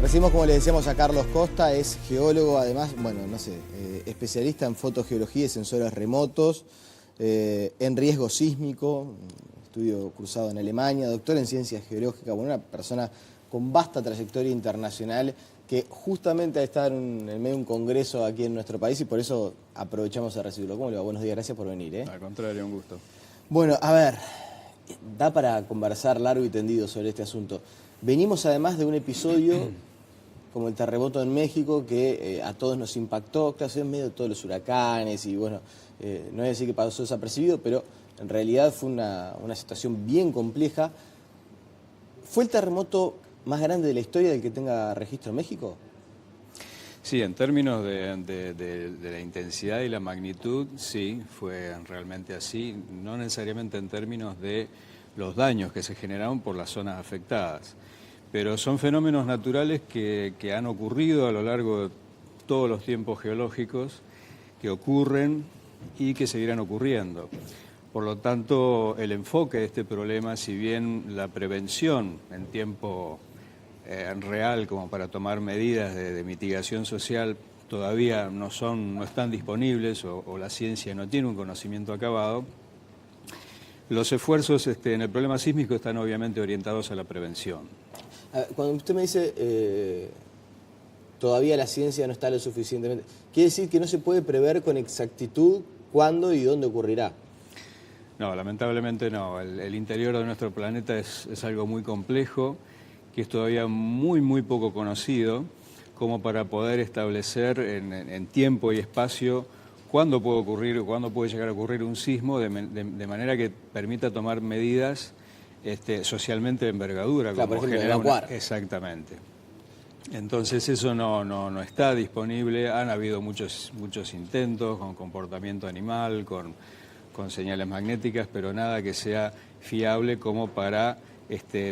Recibimos, como les decíamos, a Carlos Costa, es geólogo, además, bueno, no sé, especialista en fotogeología y sensores remotos, en riesgo sísmico, estudio cursado en Alemania, doctor en ciencias geológicas, bueno, una persona con vasta trayectoria internacional que justamente ha estado en el medio de un congreso aquí en nuestro país y por eso aprovechamos a recibirlo. ¿Cómo le va? Buenos días, gracias por venir. Al contrario, un gusto. Bueno, a ver, da para conversar largo y tendido sobre este asunto. Venimos además de un episodio como el terremoto en México que a todos nos impactó, claro, en medio de todos los huracanes y bueno, no voy a decir que pasó desapercibido, pero en realidad fue una situación bien compleja. ¿Fue el terremoto más grande de la historia del que tenga registro México? Sí, en términos de la intensidad y la magnitud, sí, fue realmente así, no necesariamente en términos de los daños que se generaron por las zonas afectadas, pero son fenómenos naturales que han ocurrido a lo largo de todos los tiempos geológicos, que ocurren y que seguirán ocurriendo. Por lo tanto, el enfoque de este problema, si bien la prevención en tiempo real como para tomar medidas de mitigación social todavía no están disponibles o la ciencia no tiene un conocimiento acabado, los esfuerzos en el problema sísmico están obviamente orientados a la prevención. Cuando usted me dice todavía la ciencia no está lo suficientemente, ¿quiere decir que no se puede prever con exactitud cuándo y dónde ocurrirá? No, lamentablemente no. El interior de nuestro planeta es algo muy complejo, que es todavía muy poco conocido, como para poder establecer en tiempo y espacio cuándo puede ocurrir o cuándo puede llegar a ocurrir un sismo, de manera que permita tomar medidas socialmente de envergadura. Claro, por ejemplo, evacuar. Exactamente. Entonces eso no está disponible. Han habido muchos intentos con comportamiento animal, con señales magnéticas, pero nada que sea fiable como para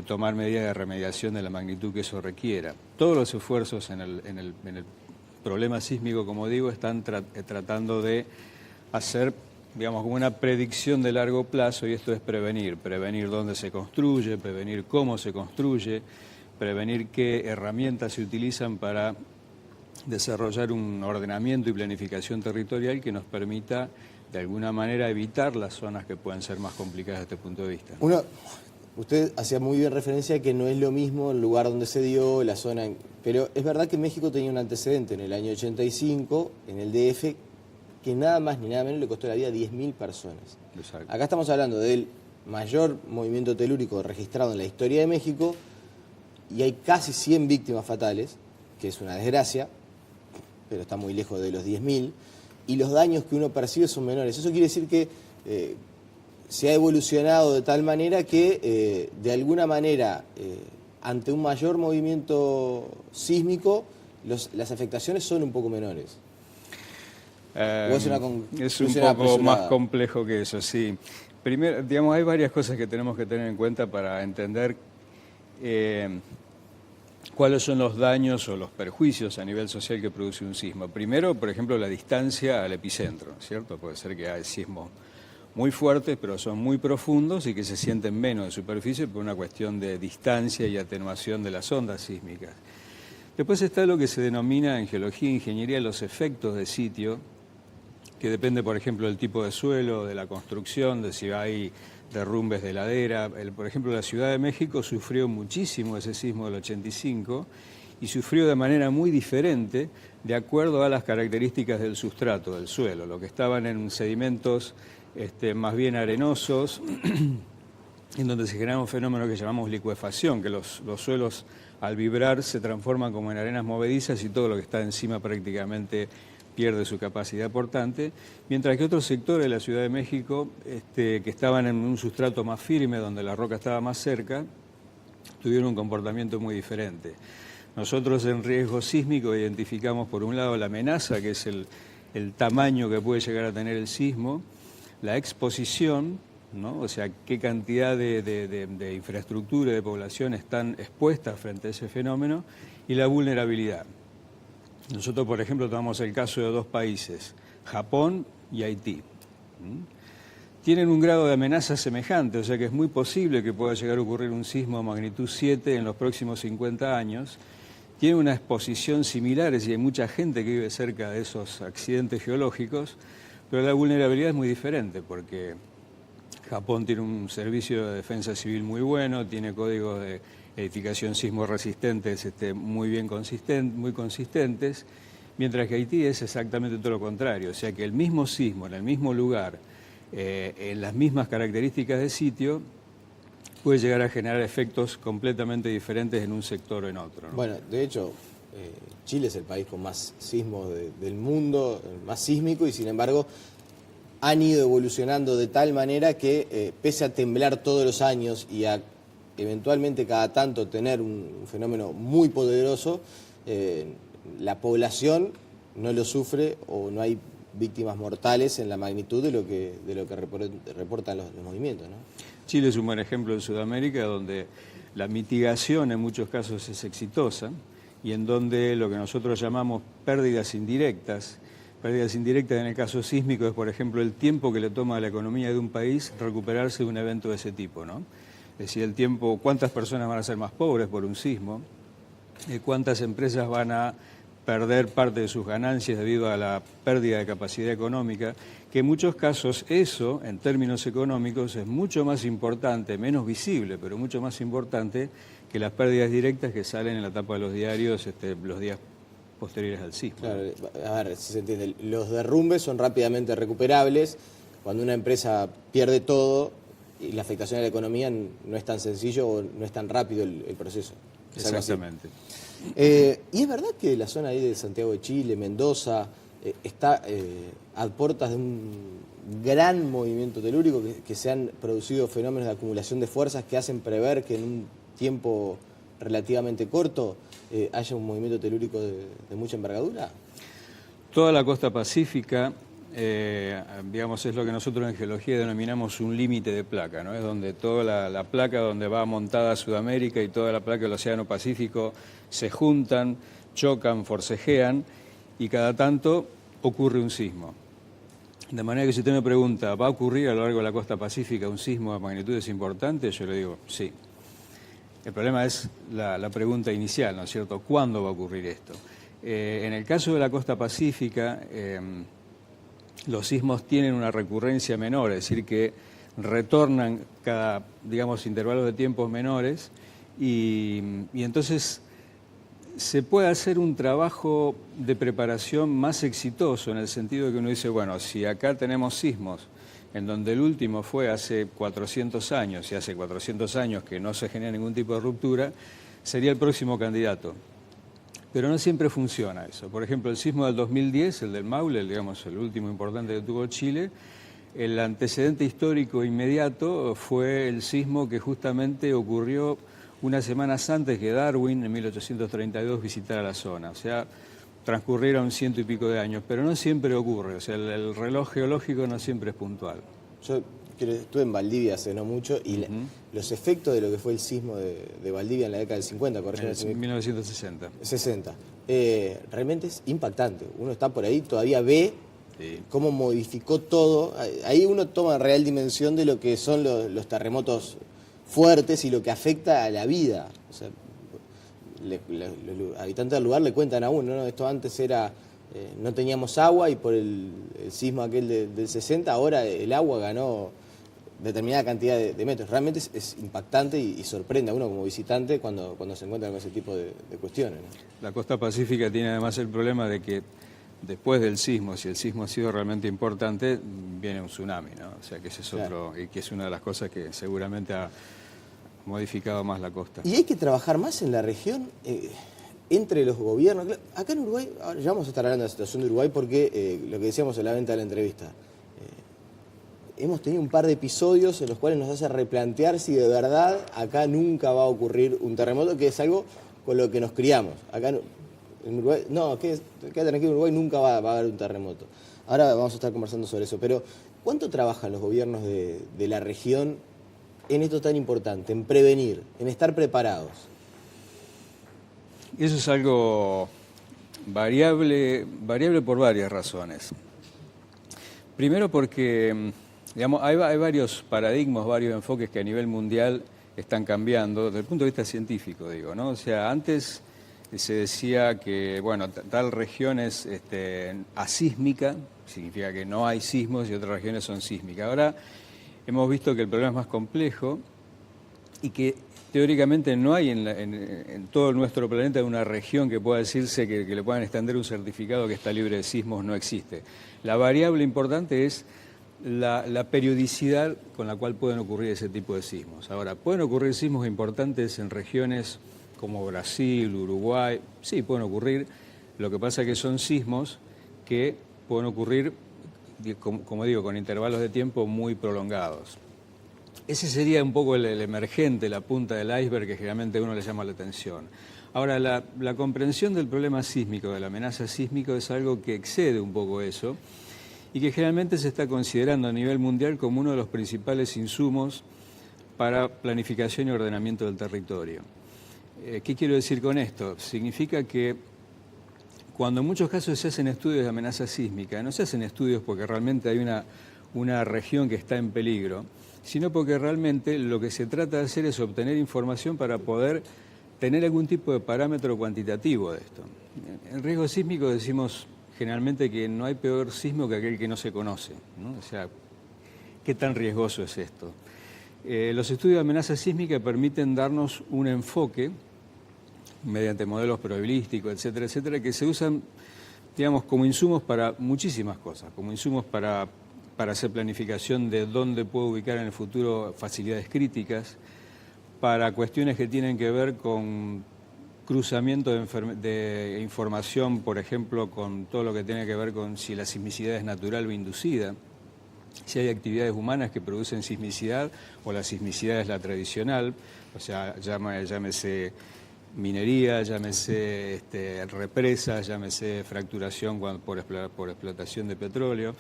tomar medidas de remediación de la magnitud que eso requiera. Todos los esfuerzos en el problema sísmico, como digo, están tratando de hacer, digamos, como una predicción de largo plazo, y esto es prevenir dónde se construye, prevenir cómo se construye, prevenir qué herramientas se utilizan para desarrollar un ordenamiento y planificación territorial que nos permita de alguna manera evitar las zonas que pueden ser más complicadas desde este punto de vista. Usted hacía muy bien referencia a que no es lo mismo el lugar donde se dio, la zona, pero es verdad que México tenía un antecedente en el año 85, en el DF, que nada más ni nada menos le costó la vida a 10.000 personas. Exacto. Acá estamos hablando del mayor movimiento telúrico registrado en la historia de México y hay casi 100 víctimas fatales, que es una desgracia, pero está muy lejos de los 10.000, y los daños que uno percibe son menores. Eso quiere decir que se ha evolucionado de tal manera que, de alguna manera, ante un mayor movimiento sísmico, las afectaciones son un poco menores. Es un poco más complejo que eso, sí. Primero, digamos, hay varias cosas que tenemos que tener en cuenta para entender cuáles son los daños o los perjuicios a nivel social que produce un sismo. Primero, por ejemplo, la distancia al epicentro, ¿cierto? Puede ser que hay sismos muy fuertes, pero son muy profundos y que se sienten menos de superficie por una cuestión de distancia y atenuación de las ondas sísmicas. Después está lo que se denomina en geología e ingeniería los efectos de sitio, que depende, por ejemplo, del tipo de suelo, de la construcción, de si hay derrumbes de ladera. Por ejemplo, la Ciudad de México sufrió muchísimo ese sismo del 85 y sufrió de manera muy diferente de acuerdo a las características del sustrato, del suelo. Lo que estaban en sedimentos más bien arenosos, en donde se genera un fenómeno que llamamos licuefacción, que los suelos al vibrar se transforman como en arenas movedizas y todo lo que está encima prácticamente pierde su capacidad portante, mientras que otros sectores de la Ciudad de México, que estaban en un sustrato más firme, donde la roca estaba más cerca, tuvieron un comportamiento muy diferente. Nosotros en riesgo sísmico identificamos por un lado la amenaza, que es el tamaño que puede llegar a tener el sismo, la exposición, ¿no? O sea, qué cantidad de infraestructura y de población están expuestas frente a ese fenómeno, y la vulnerabilidad. Nosotros, por ejemplo, tomamos el caso de dos países, Japón y Haití. Tienen un grado de amenaza semejante, o sea que es muy posible que pueda llegar a ocurrir un sismo de magnitud 7 en los próximos 50 años, tiene una exposición similar, es decir, hay mucha gente que vive cerca de esos accidentes geológicos, pero la vulnerabilidad es muy diferente porque Japón tiene un servicio de defensa civil muy bueno, tiene códigos de edificación sismo resistentes muy consistentes, mientras que Haití es exactamente todo lo contrario, o sea que el mismo sismo en el mismo lugar, en las mismas características de sitio, puede llegar a generar efectos completamente diferentes en un sector o en otro, ¿no? Bueno, de hecho, Chile es el país con más sismos del mundo, más sísmico, y sin embargo han ido evolucionando de tal manera que, pese a temblar todos los años y a eventualmente cada tanto tener un fenómeno muy poderoso, la población no lo sufre o no hay víctimas mortales en la magnitud de lo que reportan los movimientos, ¿no? Chile es un buen ejemplo en Sudamérica, donde la mitigación en muchos casos es exitosa y en donde lo que nosotros llamamos pérdidas indirectas en el caso sísmico es, por ejemplo, el tiempo que le toma a la economía de un país recuperarse de un evento de ese tipo, ¿no? Es decir, el tiempo, cuántas personas van a ser más pobres por un sismo, cuántas empresas van a perder parte de sus ganancias debido a la pérdida de capacidad económica, que en muchos casos eso, en términos económicos, es mucho más importante, menos visible, pero mucho más importante que las pérdidas directas que salen en la tapa de los diarios los días posteriores al sismo. Claro, a ver si se entiende. Los derrumbes son rápidamente recuperables. Cuando una empresa pierde todo y la afectación a la economía no es tan sencillo o no es tan rápido el proceso. Exactamente. Y es verdad que la zona ahí de Santiago de Chile, Mendoza, está a puertas de un gran movimiento telúrico, que se han producido fenómenos de acumulación de fuerzas que hacen prever que en un tiempo relativamente corto haya un movimiento telúrico de mucha envergadura. Toda la costa pacífica, digamos, es lo que nosotros en geología denominamos un límite de placa, ¿no? Es donde toda la placa donde va montada Sudamérica y toda la placa del Océano Pacífico se juntan, chocan, forcejean y cada tanto ocurre un sismo. De manera que si usted me pregunta, ¿va a ocurrir a lo largo de la costa pacífica un sismo de magnitudes importantes? Yo le digo, sí. El problema es la pregunta inicial, ¿no es cierto? ¿Cuándo va a ocurrir esto? En el caso de la costa pacífica, los sismos tienen una recurrencia menor, es decir, que retornan cada, digamos, intervalos de tiempos menores y entonces se puede hacer un trabajo de preparación más exitoso en el sentido de que uno dice, bueno, si acá tenemos sismos en donde el último fue hace 400 años y hace 400 años que no se genera ningún tipo de ruptura, sería el próximo candidato. Pero no siempre funciona eso. Por ejemplo, el sismo del 2010, el del Maule, digamos, el último importante que tuvo Chile, el antecedente histórico inmediato fue el sismo que justamente ocurrió unas semanas antes que Darwin, en 1832, visitara la zona. O sea, transcurrieron 100 y pico de años, pero no siempre ocurre. O sea, el reloj geológico no siempre es puntual. Yo estuve en Valdivia hace no mucho y los efectos de lo que fue el sismo de Valdivia en la década del 50, en 1960. 60. Realmente es impactante. Uno está por ahí, todavía ve cómo modificó todo. Ahí uno toma real dimensión de lo que son los terremotos fuertes y lo que afecta a la vida. O sea, los habitantes del lugar le cuentan a uno, ¿no? Esto antes era... no teníamos agua y por el sismo aquel del 60, ahora el agua ganó determinada cantidad de metros. Realmente es impactante y sorprende a uno como visitante cuando se encuentra con ese tipo de cuestiones, ¿no? La costa pacífica tiene además el problema de que después del sismo, si el sismo ha sido realmente importante, viene un tsunami, ¿no? O sea que ese es otro, y que es una de las cosas que seguramente ha modificado más la costa. Y hay que trabajar más en la región, entre los gobiernos. Acá en Uruguay, ahora ya vamos a estar hablando de la situación de Uruguay porque lo que decíamos en la venta de la entrevista, hemos tenido un par de episodios en los cuales nos hace replantear si de verdad acá nunca va a ocurrir un terremoto, que es algo con lo que nos criamos. Acá en Uruguay, no, quédate tranquilo, en Uruguay nunca va a haber un terremoto. Ahora vamos a estar conversando sobre eso, pero ¿cuánto trabajan los gobiernos de la región en esto tan importante, en prevenir, en estar preparados? Eso es algo variable por varias razones. Primero porque, digamos, hay varios paradigmas, varios enfoques que a nivel mundial están cambiando, desde el punto de vista científico, digo, ¿no? O sea, antes se decía que, bueno, tal región es asísmica, significa que no hay sismos, y otras regiones son sísmicas. Ahora hemos visto que el problema es más complejo y que teóricamente no hay en todo nuestro planeta una región que pueda decirse que le puedan extender un certificado que está libre de sismos, no existe. La variable importante es la periodicidad con la cual pueden ocurrir ese tipo de sismos. Ahora, ¿pueden ocurrir sismos importantes en regiones como Brasil, Uruguay? Sí, pueden ocurrir. Lo que pasa es que son sismos que pueden ocurrir, como digo, con intervalos de tiempo muy prolongados. Ese sería un poco el emergente, la punta del iceberg que generalmente a uno le llama la atención. Ahora, la comprensión del problema sísmico, de la amenaza sísmica, es algo que excede un poco eso y que generalmente se está considerando a nivel mundial como uno de los principales insumos para planificación y ordenamiento del territorio. ¿Qué quiero decir con esto? Significa que cuando en muchos casos se hacen estudios de amenaza sísmica, no se hacen estudios porque realmente hay una región que está en peligro, sino porque realmente lo que se trata de hacer es obtener información para poder tener algún tipo de parámetro cuantitativo de esto. En riesgo sísmico decimos generalmente que no hay peor sismo que aquel que no se conoce, ¿no? O sea, ¿qué tan riesgoso es esto? Los estudios de amenaza sísmica permiten darnos un enfoque mediante modelos probabilísticos, etcétera, etcétera, que se usan, digamos, como insumos para muchísimas cosas, como insumos para hacer planificación de dónde puedo ubicar en el futuro facilidades críticas, para cuestiones que tienen que ver con cruzamiento de información, por ejemplo, con todo lo que tiene que ver con si la sismicidad es natural o inducida, si hay actividades humanas que producen sismicidad o la sismicidad es la tradicional, o sea, llámese minería, llámese represas, llámese fracturación por explotación de petróleo.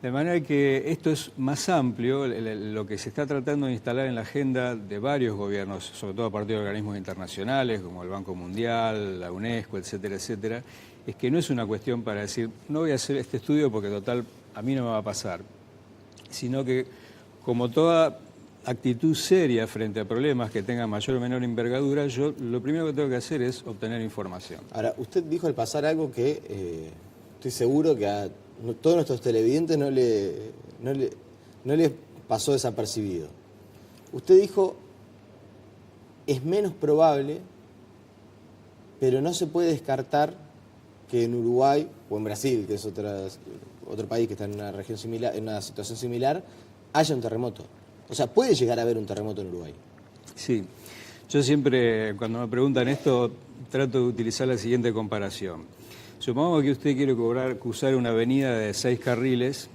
De manera que esto es más amplio, lo que se está tratando de instalar en la agenda de varios gobiernos, sobre todo a partir de organismos internacionales como el Banco Mundial, la UNESCO, etcétera, etcétera, es que no es una cuestión para decir, no voy a hacer este estudio porque total a mí no me va a pasar, sino que como toda actitud seria frente a problemas que tengan mayor o menor envergadura, yo lo primero que tengo que hacer es obtener información. Ahora, usted dijo al pasar algo que estoy seguro que a todos nuestros televidentes no les pasó desapercibido. Usted dijo, es menos probable, pero no se puede descartar que en Uruguay o en Brasil, que es otro país que está en una región similar, en una situación similar, haya un terremoto. O sea, puede llegar a haber un terremoto en Uruguay. Sí, yo siempre cuando me preguntan esto trato de utilizar la siguiente comparación. Supongamos que usted quiere cruzar una avenida de 6 carriles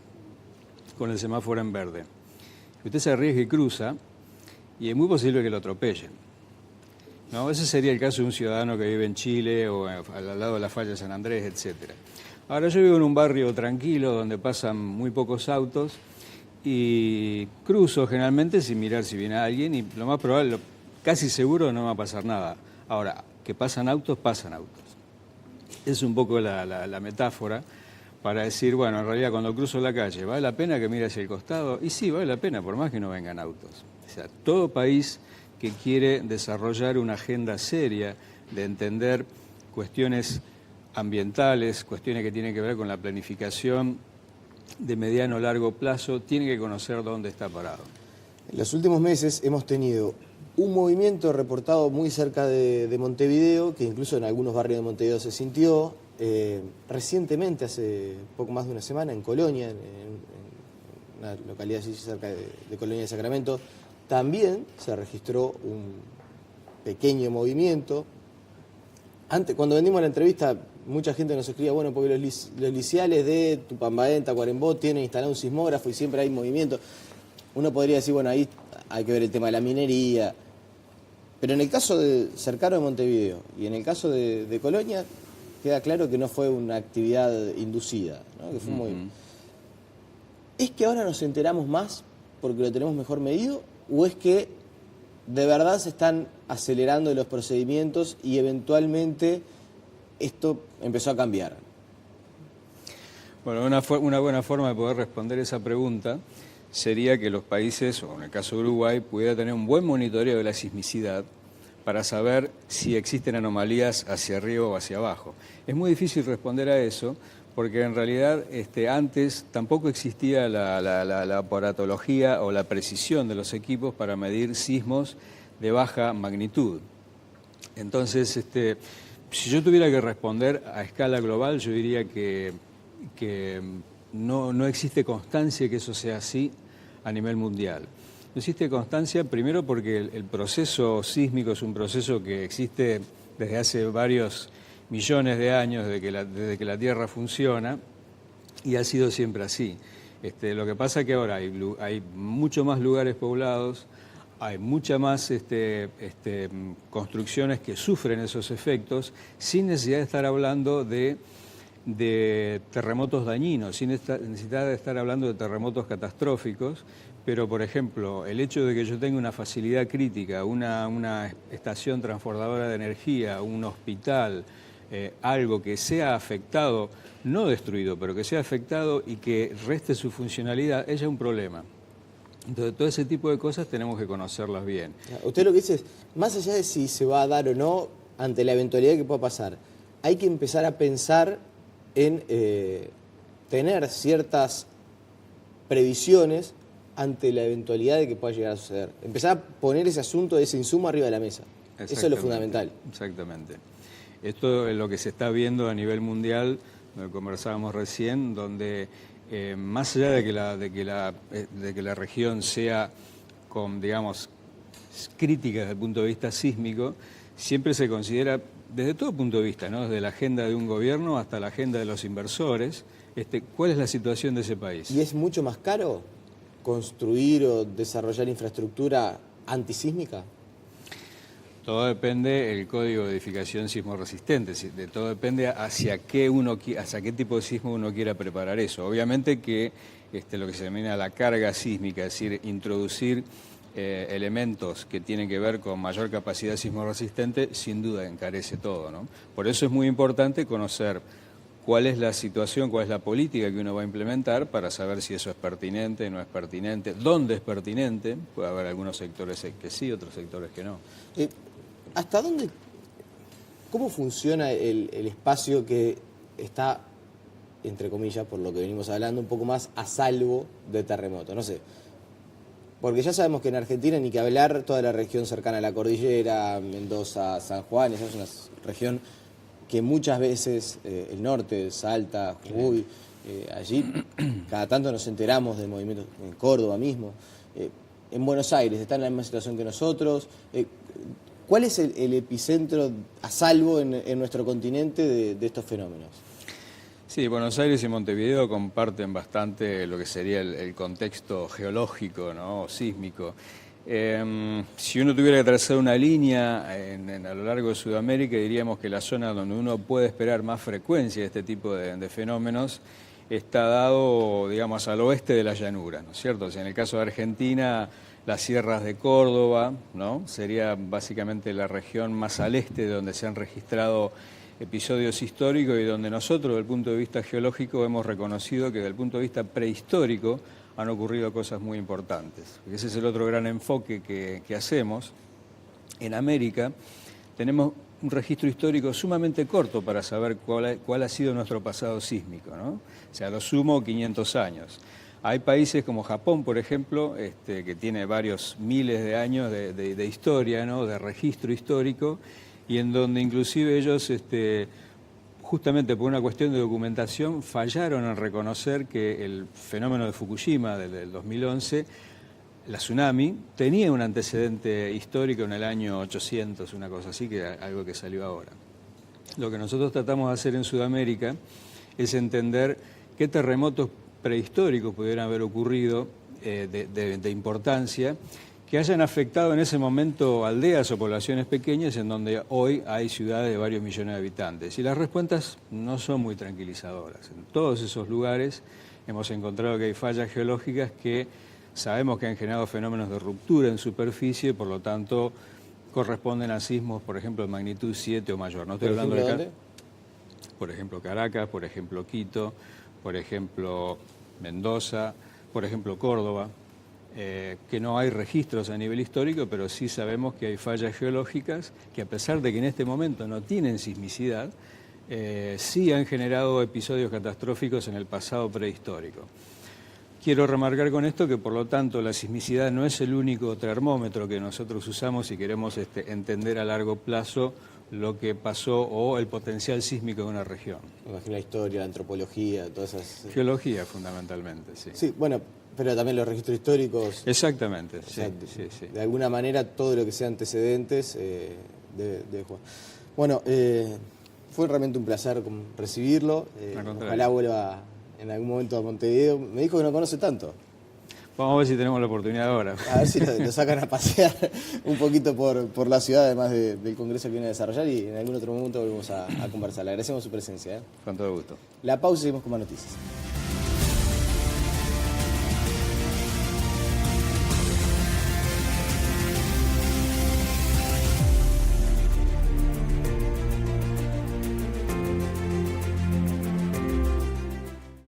con el semáforo en verde. Usted se arriesga y cruza y es muy posible que lo atropellen, ¿no? Ese sería el caso de un ciudadano que vive en Chile o al lado de la falla de San Andrés, etc. Ahora yo vivo en un barrio tranquilo donde pasan muy pocos autos y cruzo generalmente sin mirar si viene alguien y lo más probable, casi seguro no va a pasar nada. Ahora, que pasan autos, pasan autos. Es un poco la metáfora para decir, bueno, en realidad cuando cruzo la calle, ¿vale la pena que mire hacia el costado? Y sí, vale la pena, por más que no vengan autos. O sea, todo país que quiere desarrollar una agenda seria de entender cuestiones ambientales, cuestiones que tienen que ver con la planificación de mediano o largo plazo, tiene que conocer dónde está parado. En los últimos meses hemos tenido un movimiento reportado muy cerca de Montevideo, que incluso en algunos barrios de Montevideo se sintió. Recientemente, hace poco más de una semana, en Colonia, en una localidad así cerca de Colonia de Sacramento, también se registró un pequeño movimiento. Antes, cuando vendimos la entrevista, mucha gente nos escribía, bueno, porque los liciales de Tupambaén, Tacuarembó tienen instalado un sismógrafo y siempre hay movimiento. Uno podría decir, bueno, ahí hay que ver el tema de la minería. Pero en el caso cercano de Montevideo y en el caso de Colonia, queda claro que no fue una actividad inducida, ¿no? Que fue ¿Es que ahora nos enteramos más porque lo tenemos mejor medido o es que de verdad se están acelerando los procedimientos y eventualmente esto empezó a cambiar? Bueno, una buena forma de poder responder esa pregunta sería que los países, o en el caso de Uruguay, pudiera tener un buen monitoreo de la sismicidad para saber si existen anomalías hacia arriba o hacia abajo. Es muy difícil responder a eso porque en realidad antes tampoco existía la aparatología o la precisión de los equipos para medir sismos de baja magnitud. Entonces, si yo tuviera que responder a escala global, yo diría que no existe constancia que eso sea así a nivel mundial. No existe constancia primero porque el proceso sísmico es un proceso que existe desde hace varios millones de años, desde que la Tierra funciona, y ha sido siempre así. Lo que pasa es que ahora hay mucho más lugares poblados, hay muchas más construcciones que sufren esos efectos sin necesidad de estar hablando de terremotos dañinos, sin necesidad de estar hablando de terremotos catastróficos, pero por ejemplo, el hecho de que yo tenga una facilidad crítica, una estación transbordadora de energía, un hospital, algo que sea afectado, no destruido, pero que sea afectado y que reste su funcionalidad, es ya un problema. Entonces, todo ese tipo de cosas tenemos que conocerlas bien. Usted lo que dice es, más allá de si se va a dar o no, ante la eventualidad que pueda pasar, hay que empezar a pensar en tener ciertas previsiones ante la eventualidad de que pueda llegar a suceder. Empezar a poner ese asunto, ese insumo arriba de la mesa. Eso es lo fundamental. Exactamente. Esto es lo que se está viendo a nivel mundial, lo que conversábamos recién, donde más allá de que la región sea, digamos, crítica desde el punto de vista sísmico, siempre se considera, desde todo punto de vista, ¿no? Desde la agenda de un gobierno hasta la agenda de los inversores, ¿cuál es la situación de ese país? ¿Y es mucho más caro construir o desarrollar infraestructura antisísmica? Todo depende del código de edificación sismo resistente, de todo depende hacia qué tipo de sismo uno quiera preparar eso. Obviamente que lo que se denomina la carga sísmica, es decir, introducir elementos que tienen que ver con mayor capacidad sismo resistente, sin duda encarece todo, ¿no? Por eso es muy importante conocer cuál es la situación, cuál es la política que uno va a implementar para saber si eso es pertinente, no es pertinente, dónde es pertinente. Puede haber algunos sectores que sí, otros sectores que no. ¿Hasta dónde, cómo funciona el espacio que está, entre comillas, por lo que venimos hablando, un poco más a salvo de terremotos? No sé, porque ya sabemos que en Argentina, ni que hablar, toda la región cercana a la cordillera, Mendoza, San Juan, esa es una región que muchas veces, el norte, Salta, Jujuy, allí, cada tanto nos enteramos de movimientos, en Córdoba mismo, en Buenos Aires, están en la misma situación que nosotros. ¿Cuál es el epicentro a salvo en nuestro continente de estos fenómenos? Sí, Buenos Aires y Montevideo comparten bastante lo que sería el contexto geológico, ¿no? O sísmico. Si uno tuviera que trazar una línea a lo largo de Sudamérica, diríamos que la zona donde uno puede esperar más frecuencia de este tipo de fenómenos está dado, digamos, al oeste de la llanura, ¿no es cierto? O sea, en el caso de Argentina, las sierras de Córdoba, ¿no? Sería básicamente la región más al este de donde se han registrado episodios históricos y donde nosotros, desde el punto de vista geológico, hemos reconocido que desde el punto de vista prehistórico han ocurrido cosas muy importantes. Ese es el otro gran enfoque que hacemos. En América tenemos un registro histórico sumamente corto para saber cuál ha sido nuestro pasado sísmico, ¿no? O sea, a lo sumo 500 años. Hay países como Japón, por ejemplo, que tiene varios miles de años de historia, ¿no? De registro histórico, y en donde inclusive ellos, justamente por una cuestión de documentación, fallaron en reconocer que el fenómeno de Fukushima del 2011, la tsunami, tenía un antecedente histórico en el año 800, una cosa así, que algo que salió ahora. Lo que nosotros tratamos de hacer en Sudamérica es entender qué terremotos prehistóricos pudieran haber ocurrido de importancia, que hayan afectado en ese momento aldeas o poblaciones pequeñas en donde hoy hay ciudades de varios millones de habitantes. Y las respuestas no son muy tranquilizadoras. En todos esos lugares hemos encontrado que hay fallas geológicas que sabemos que han generado fenómenos de ruptura en superficie, por lo tanto corresponden a sismos, por ejemplo, de magnitud 7 o mayor. No estoy hablando de ¿dónde? Por ejemplo, Caracas, por ejemplo, Quito, por ejemplo, Mendoza, por ejemplo, Córdoba. que no hay registros a nivel histórico, pero sí sabemos que hay fallas geológicas que, a pesar de que en este momento no tienen sismicidad, sí han generado episodios catastróficos en el pasado prehistórico. Quiero remarcar con esto que, por lo tanto, la sismicidad no es el único termómetro que nosotros usamos si queremos entender a largo plazo lo que pasó o el potencial sísmico de una región. Me imagino la historia, la antropología, todas esas... Geología, fundamentalmente, sí. Sí, bueno, pero también los registros históricos. Exactamente, Exacto. sí, sí. De alguna manera, todo lo que sea antecedentes debe jugar. Bueno, fue realmente un placer recibirlo. Ojalá vuelva en algún momento a Montevideo. Me dijo que no conoce tanto. Vamos a ver si tenemos la oportunidad ahora. A ver si lo sacan a pasear un poquito por la ciudad, además del congreso que viene a desarrollar, y en algún otro momento volvemos a conversar. Le agradecemos su presencia. Con todo gusto. La pausa y seguimos con más noticias.